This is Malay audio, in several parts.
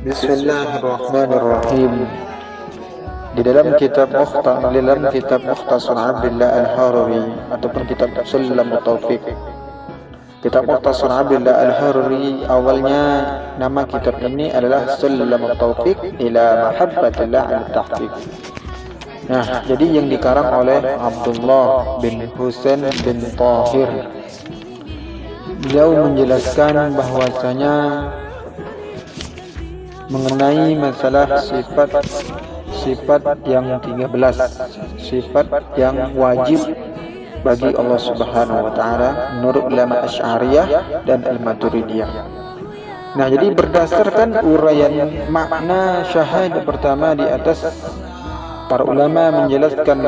Bismillahirrahmanirrahim. Di dalam kitab Mukhtasar Abdillah Al-Harari ataupun kitab Sulamut Taufiq, kitab Mukhtasar Abdillah Al-Harari, awalnya nama kitab ini adalah Sulamut Taufiq ila Mahabbatillah Al-Tahqiq. Nah, jadi yang dikarang oleh Abdullah bin Husain bin Tahir. Beliau menjelaskan bahwasanya mengenai masalah sifat yang 13, sifat yang wajib bagi Allah Subhanahu wa taala menurut ulama Asy'ariyah dan Al-Maturidiyah. Nah, jadi berdasarkan uraian makna syahadah pertama di atas, para ulama menjelaskan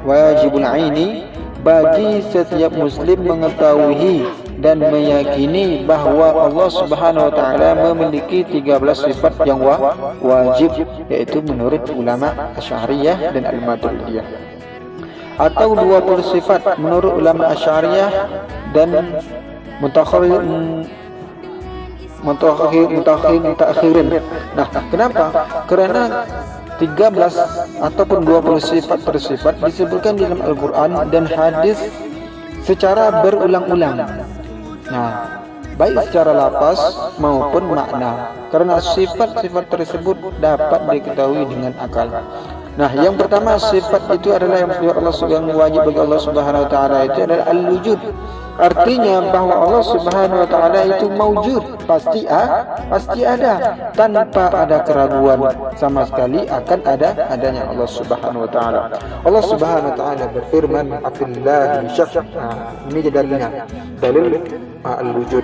wajibul aini bagi setiap muslim mengetahui dan meyakini bahwa Allah Subhanahu wa taala memiliki 13 sifat yang wajib, yaitu menurut ulama Asy'ariyah dan Al-Maturidiyah, atau 20 sifat menurut ulama Asy'ariyah dan mutakhirin. Nah, kenapa? Karena 13 ataupun 20 sifat tersifat disebutkan dalam Al-Quran dan hadis secara berulang-ulang. Nah, baik secara lafaz maupun makna, karena sifat-sifat tersebut dapat diketahui dengan akal. Nah, yang pertama sifat itu adalah yang wajib bagi Allah Subhanahu wa taala itu adalah al-wujud. Artinya bahwa Allah Subhanahu wa taala itu maujud, pasti ada, tanpa ada keraguan sama sekali akan adanya Allah Subhanahu wa taala. Allah Subhanahu wa taala berfirman, "Afillahi syak." Ini dalil al-wujud.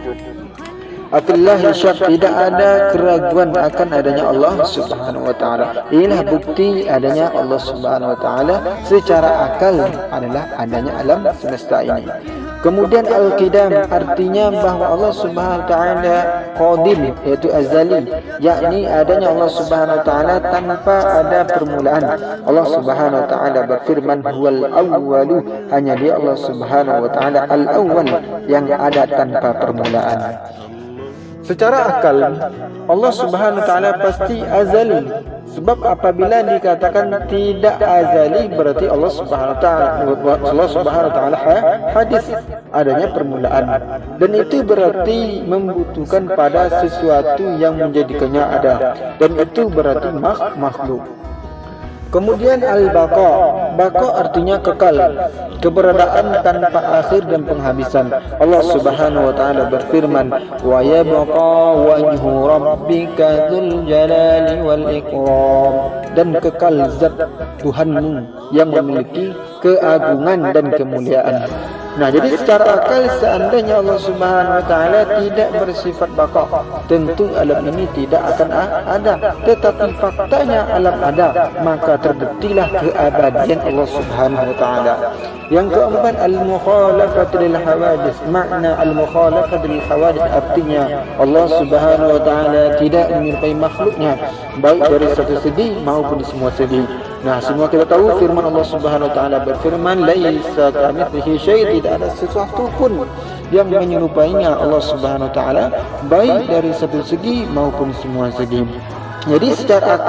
Afillahi syak, tidak ada keraguan akan adanya Allah Subhanahu wa taala. Inilah bukti adanya Allah Subhanahu wa taala secara akal adalah adanya alam semesta ini. Kemudian al-qidam, artinya bahwa Allah Subhanahu wa taala qadim, yaitu azali, yakni adanya Allah Subhanahu wa taala tanpa ada permulaan. Allah Subhanahu wa taala berfirman, "Huwal awwalu," hanya Dia Allah Subhanahu wa taala al-awwal yang ada tanpa permulaan. Secara akal Allah Subhanahu wa taala pasti azali. Sebab apabila dikatakan tidak azali berarti Allah Subhanahu wa taala hadis, adanya permulaan, dan itu berarti membutuhkan pada sesuatu yang menjadikannya ada, dan itu berarti makhluk. Kemudian al-baqa, artinya kekal, keberadaan tanpa akhir dan penghabisan. Allah Subhanahu wa taala berfirman, "Wa yabqa wajhu rabbika dzul jalali wal ikram," dan kekal zat Tuhanmu yang memiliki keagungan dan kemuliaan. Nah, jadi secara akal seandainya Allah Subhanahu wa taala tidak bersifat baqa, tentu alam ini tidak akan ada. Tetapi faktanya alam ada, maka terbuktilah keabadian Allah Subhanahu wa taala. Yang keempat, al-mukhalafatu lil hawadits. Makna al-mukhalafatu lil hawadits artinya Allah Subhanahu wa taala tidak menyerupai makhluknya baik dari satu segi maupun di semua segi. Nah, semua kita tahu firman Allah Subhanahu wa taala berfirman, "Laisa kamitslihi syai'," tidak ada sesuatu pun yang menyerupainya Allah Subhanahu wa taala baik dari satu segi maupun semua segi. Jadi secara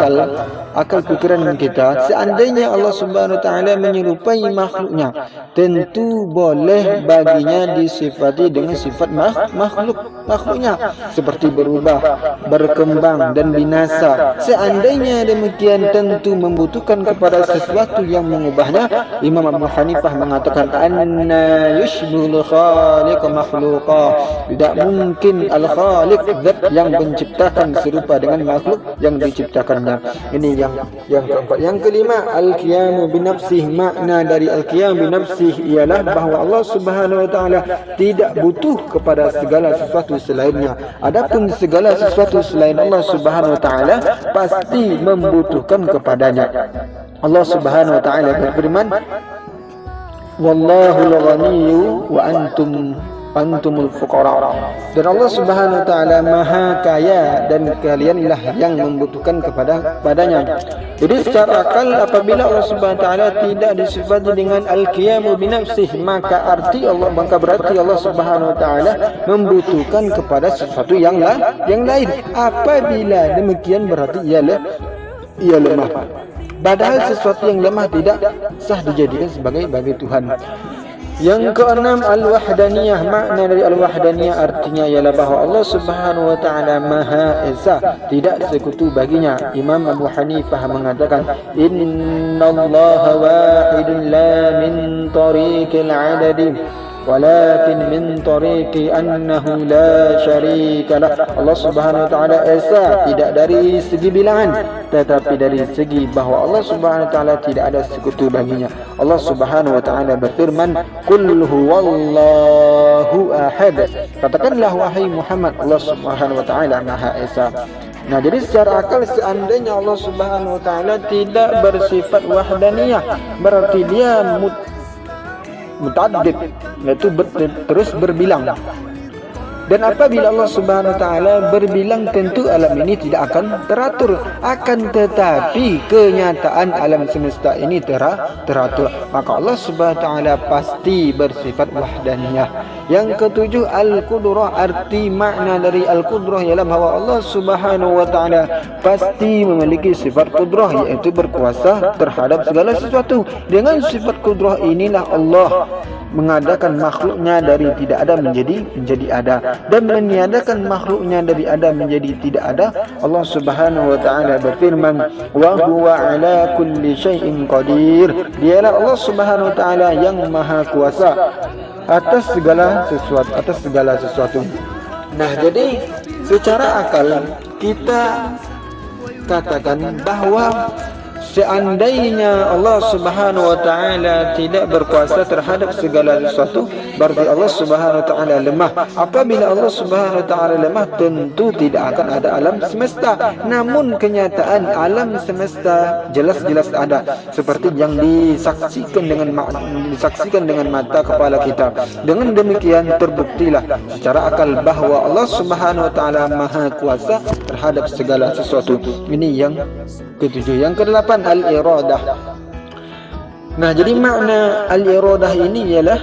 akal pikiran kita, seandainya Allah Subhanahu wa taala menyerupai makhluknya, tentu boleh baginya disifati dengan sifat makhluknya, seperti berubah, berkembang dan binasa. Seandainya demikian, tentu membutuhkan kepada sesuatu yang mengubahnya. Imam Abu Hanifah mengatakan, "Anna yushbihul khaliq makhluqa." Tidak mungkin al-khaliq, zat yang menciptakan, serupa dengan makhluk yang diciptakannya. Ini yang keempat. Yang kelima, al-qiyamu binafsih. Makna dari al-qiyam binafsih ialah bahwa Allah Subhanahu wa taala tidak butuh kepada segala sesuatu selainnya. Adapun segala sesuatu selain Allah Subhanahu wa taala pasti membutuhkan kepadanya. Allah Subhanahu wa taala berfirman, "Wallahul ghaniyyu wa antum antumul fuqara. Dan Allah Subhanahu wa taala Maha Kaya dan kalianlah yang membutuhkan kepadanya. Jadi secara akal apabila Allah Subhanahu wa taala tidak disifati dengan al-qiyamu bi nafsihi, maka berarti Allah Subhanahu wa taala membutuhkan kepada sesuatu yang lain. Apabila demikian berarti ia lemah. Padahal sesuatu yang lemah tidak sah dijadikan sebagai Tuhan. Yang keenam, al-wahdaniyah. Makna dari al-wahdaniyah artinya ialah bahawa Allah Subhanahu wa taala Maha Esa, tidak sekutu baginya. Imam Abu Hanifah mengatakan, innallaha wahidun la min tariqil adadi walakin min tariqi annahu la syarika lah. Allah Subhanahu wa taala esa tidak dari segi bilangan, tetapi dari segi bahawa Allah Subhanahu wa taala tidak ada sekutu baginya. Allah Subhanahu wa taala berfirman, qul huwallahu ahad. Katakanlah wahai Muhammad, Allah Subhanahu wa taala Maha Esa. Nah, jadi secara akal seandainya Allah Subhanahu wa taala tidak bersifat wahdaniyah, berarti dia mutaaddid, yaitu terus berbilang. Dan apabila Allah Subhanahu wa taala berbilang, tentu alam ini tidak akan teratur. Akan tetapi kenyataan alam semesta ini teratur. Maka Allah Subhanahu wa taala pasti bersifat wahdaniyah. Yang ketujuh, al-qudrah. Arti makna dari al-qudrah ialah bahawa Allah Subhanahu wa taala pasti memiliki sifat qudrah, iaitu berkuasa terhadap segala sesuatu. Dengan sifat qudrah inilah Allah mengadakan makhluknya dari tidak ada menjadi ada, dan meniadakan makhluknya dari ada menjadi tidak ada. Allah Subhanahu wa taala berfirman, wa huwa ala kulli syai'in qadir. Dialah Allah Subhanahu wa taala yang maha kuasa atas segala sesuatu. Nah, jadi secara akal kita katakan bahawa seandainya Allah Subhanahu wa taala tidak berkuasa terhadap segala sesuatu, berarti Allah Subhanahu wa taala lemah. Apabila Allah Subhanahu wa taala lemah, tentu tidak akan ada alam semesta. Namun kenyataan alam semesta jelas-jelas ada, seperti yang disaksikan dengan mata kepala kita. Dengan demikian terbuktilah secara akal bahawa Allah Subhanahu wa taala maha kuasa terhadap segala sesuatu. Ini yang ketujuh. Yang kedelapan, al-iradah. Nah, jadi makna al-iradah ini ialah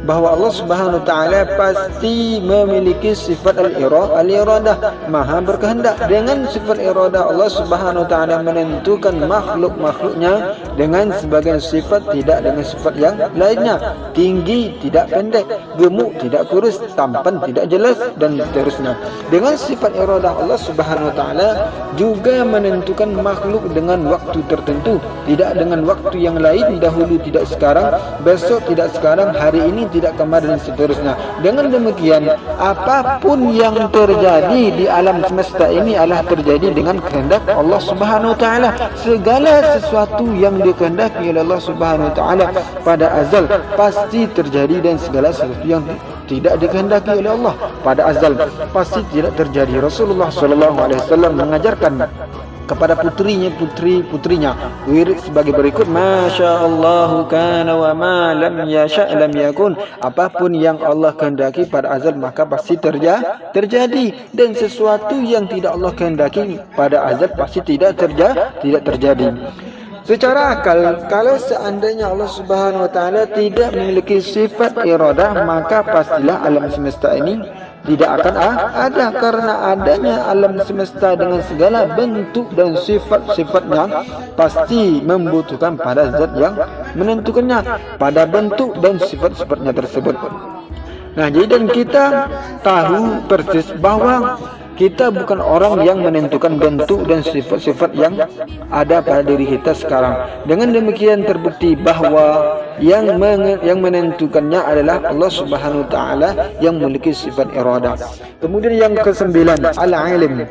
bahawa Allah Subhanahu wa taala pasti memiliki sifat al-iradah, maha berkehendak. Dengan sifat iradah, Allah Subhanahu wa taala menentukan makhluk-makhluknya dengan sebagian sifat, tidak dengan sifat yang lainnya. Tinggi tidak pendek, gemuk tidak kurus, tampan tidak jelas, dan seterusnya. Dengan sifat iradah, Allah Subhanahu wa taala juga menentukan makhluk dengan waktu tertentu, tidak dengan waktu yang lain, dahulu tidak sekarang, besok tidak sekarang, hari ini tidak kemarin, dan seterusnya. Dengan demikian, apapun yang terjadi di alam semesta ini adalah terjadi dengan kehendak Allah Subhanahu wa taala. Segala sesuatu yang dikehendaki oleh Allah Subhanahu wa taala pada azal pasti terjadi, dan segala sesuatu yang tidak dikehendaki oleh Allah pada azal pasti tidak terjadi. Rasulullah sallallahu alaihi wasallam mengajarkan kepada putrinya wirid sebagai berikut, masyaallahu kana wa ma lam yasha lam yakun. Apapun yang Allah kehendaki pada azal maka pasti terjadi, dan sesuatu yang tidak Allah kehendaki pada azal pasti tidak terjadi. Secara akal, kalau seandainya Allah Subhanahu wa taala tidak memiliki sifat iradah, maka pastilah alam semesta ini tidak akan ada, karena adanya alam semesta dengan segala bentuk dan sifat-sifatnya pasti membutuhkan pada zat yang menentukannya pada bentuk dan sifat-sifatnya tersebut. Nah, jadi dan kita tahu persis bahawa kita bukan orang yang menentukan bentuk dan sifat-sifat yang ada pada diri kita sekarang. Dengan demikian terbukti bahawa yang menentukannya adalah Allah Subhanahu wa taala yang memiliki sifat iradah. Kemudian yang kesembilan, al-alim.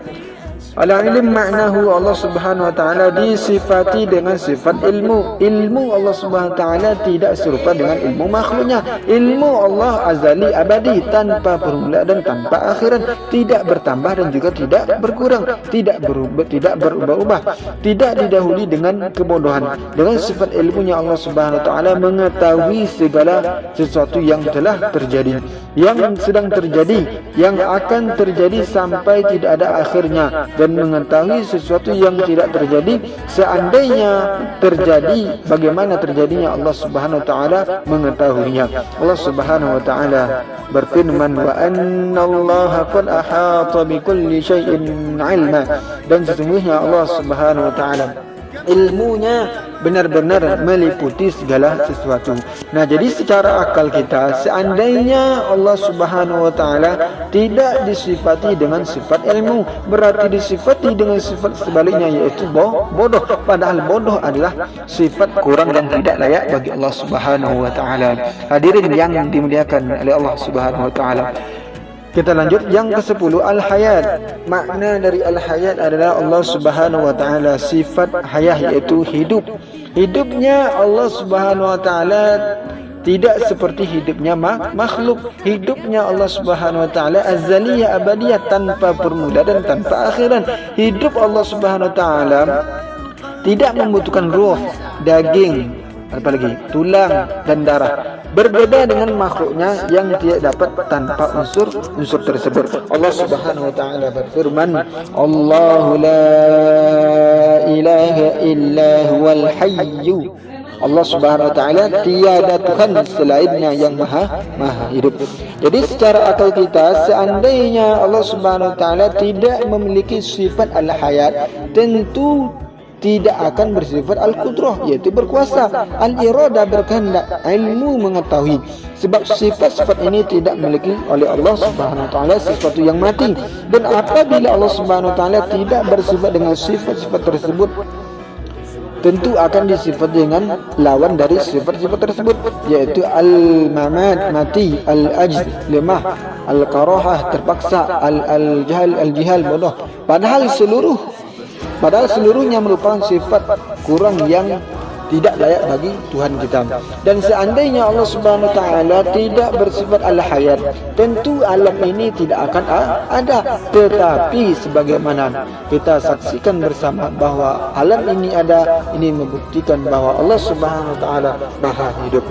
Al-ilm maknahu Allah Subhanahu wa taala disifati dengan sifat ilmu. Ilmu Allah Subhanahu wa taala tidak serupa dengan ilmu makhluknya. Ilmu Allah azali abadi, tanpa permulaan dan tanpa akhiran, tidak bertambah dan juga tidak berkurang, tidak berubah-ubah, tidak didahului dengan kebodohan. Dengan sifat ilmunya Allah Subhanahu wa taala mengetahui segala sesuatu yang telah terjadi, yang sedang terjadi, yang akan terjadi sampai tidak ada akhirnya, dan mengetahui sesuatu yang tidak terjadi seandainya terjadi, bagaimana terjadinya Allah Subhanahu wa taala mengetahuinya. Allah Subhanahu wa taala berfirman, wa annallaha qad ahata bikulli syai'in 'ilma, dan sesungguhnya Allah Subhanahu wa taala ilmunya benar-benar meliputi segala sesuatu. Nah, jadi secara akal kita, seandainya Allah Subhanahu wa taala tidak disifati dengan sifat ilmu, berarti disifati dengan sifat sebaliknya, yaitu bodoh. Padahal bodoh adalah sifat kurang dan tidak layak bagi Allah Subhanahu wa taala. Hadirin yang dimuliakan oleh Allah Subhanahu wa taala. Kita lanjut yang ke-10, al-hayat. Makna dari al-hayat adalah Allah Subhanahu wa taala sifat hayah, yaitu hidup. Hidupnya Allah Subhanahu wa taala tidak seperti hidupnya makhluk. Hidupnya Allah Subhanahu wa taala azaliyah abadiyah, tanpa permulaan dan tanpa akhiran. Hidup Allah Subhanahu wa taala tidak membutuhkan ruh, daging, apalagi tulang dan darah. Berbeda dengan makhluknya yang tidak dapat tanpa unsur tersebut. Allah Subhanahu wa taala berfirman, Allahu la ilaha illa huwal hayyu. Allah Subhanahu wa taala tiada Tuhan selainnya yang maha hidup. Jadi secara akal kita, seandainya Allah Subhanahu wa taala tidak memiliki sifat al-hayat, tentu tidak akan bersifat al-qudrah, yaitu berkuasa, al-iradah berkehendak, ilmu mengetahui. Sebab sifat-sifat ini tidak memiliki oleh Allah Subhanahu wa taala sesuatu yang mati. Dan apabila Allah Subhanahu wa taala tidak bersifat dengan sifat-sifat tersebut, tentu akan disifat dengan lawan dari sifat-sifat tersebut, yaitu al-mamat, mati, al-ajz, lemah, al-karahah, terpaksa, al-jihal, bodoh. Padahal seluruhnya merupakan sifat kurang yang tidak layak bagi Tuhan kita. Dan seandainya Allah Subhanahu wa taala tidak bersifat al-hayat, tentu alam ini tidak akan ada. Tetapi sebagaimana kita saksikan bersama bahwa alam ini ada, ini membuktikan bahwa Allah Subhanahu wa taala maha hidup.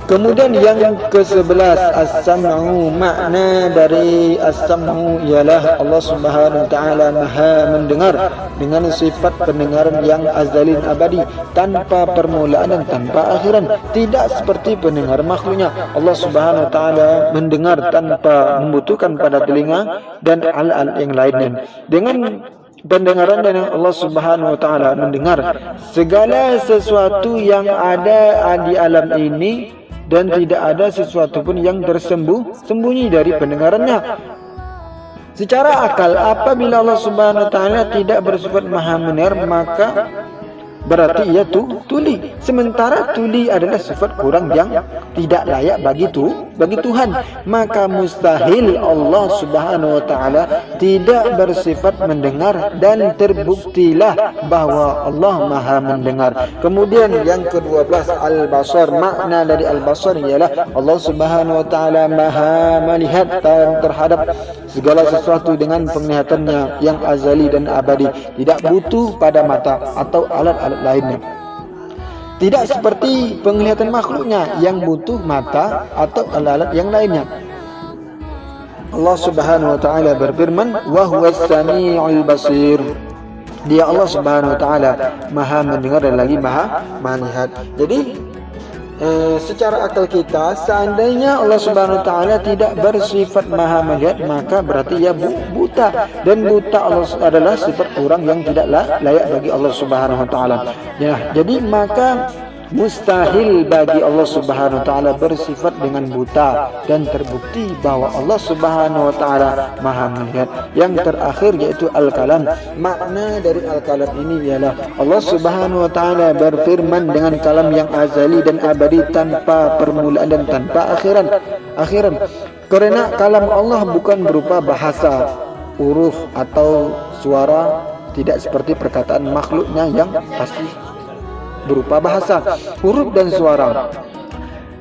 Kemudian yang ke-11, as-sam'u. Makna dari as-sam'u ialah Allah Subhanahu wa taala maha mendengar dengan sifat pendengaran yang azali abadi, tanpa permulaan dan tanpa akhiran, tidak seperti pendengar makhluknya. Allah Subhanahu wa taala mendengar tanpa membutuhkan pada telinga dan alat-alat yang lainnya. Dengan pendengaran dan Allah Subhanahu wa taala mendengar segala sesuatu yang ada di alam ini, dan tidak ada sesuatu pun yang tersembunyi dari pendengarannya. Secara akal, apabila Allah Subhanahu wa taala tidak bersifat maha mendengar, maka berarti ia tuli. Sementara tuli adalah sifat kurang yang tidak layak bagi Tuhan. Maka mustahil Allah Subhanahu wa taala tidak bersifat mendengar, dan terbuktilah bahwa Allah maha mendengar. Kemudian yang ke-12, al-basar. Makna dari al-basar ialah Allah Subhanahu wa taala maha melihat terhadap segala sesuatu dengan penglihatannya yang azali dan abadi, tidak butuh pada mata atau alat-alat lainnya. Tidak seperti penglihatan makhluknya yang butuh mata atau alat-alat yang lainnya. Allah Subhanahu wa taala berfirman, wa huwas samiul basir. Dia Allah Subhanahu wa taala maha mendengar dan lagi maha melihat. Jadi secara akal kita, seandainya Allah Subhanahu wa taala tidak bersifat maha melihat, maka berarti ia buta, dan buta Allah adalah sifat kurang yang tidak layak bagi Allah Subhanahu wa taala. Ya, jadi maka mustahil bagi Allah Subhanahu wa taala bersifat dengan buta, dan terbukti bahwa Allah Subhanahu wa taala maha melihat. Yang terakhir yaitu al-kalam. Makna dari al-kalam ini ialah Allah Subhanahu wa taala berfirman dengan kalam yang azali dan abadi, tanpa permulaan dan tanpa akhiran. Karena kalam Allah bukan berupa bahasa, huruf atau suara, tidak seperti perkataan makhluknya yang pasti berupa bahasa, huruf dan suara.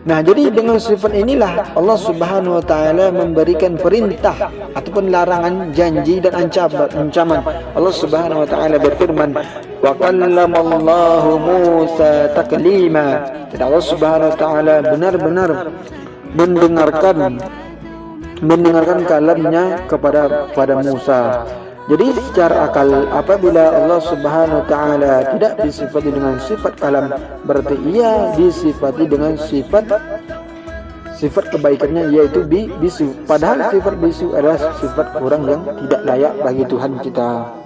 Nah, jadi dengan sifat inilah Allah Subhanahu wa taala memberikan perintah ataupun larangan, janji dan ancaman. Allah Subhanahu wa taala berfirman, "Wa kallamallahu Musa taklima." Dan Allah Subhanahu wa taala benar-benar mendengarkan kalamnya kepada Musa. Jadi secara akal, apabila Allah Subhanahu wa taala tidak disifati dengan sifat kalam, berarti ia disifati dengan sifat kebaikannya, yaitu bisu. Padahal sifat bisu adalah sifat orang yang tidak layak bagi Tuhan kita.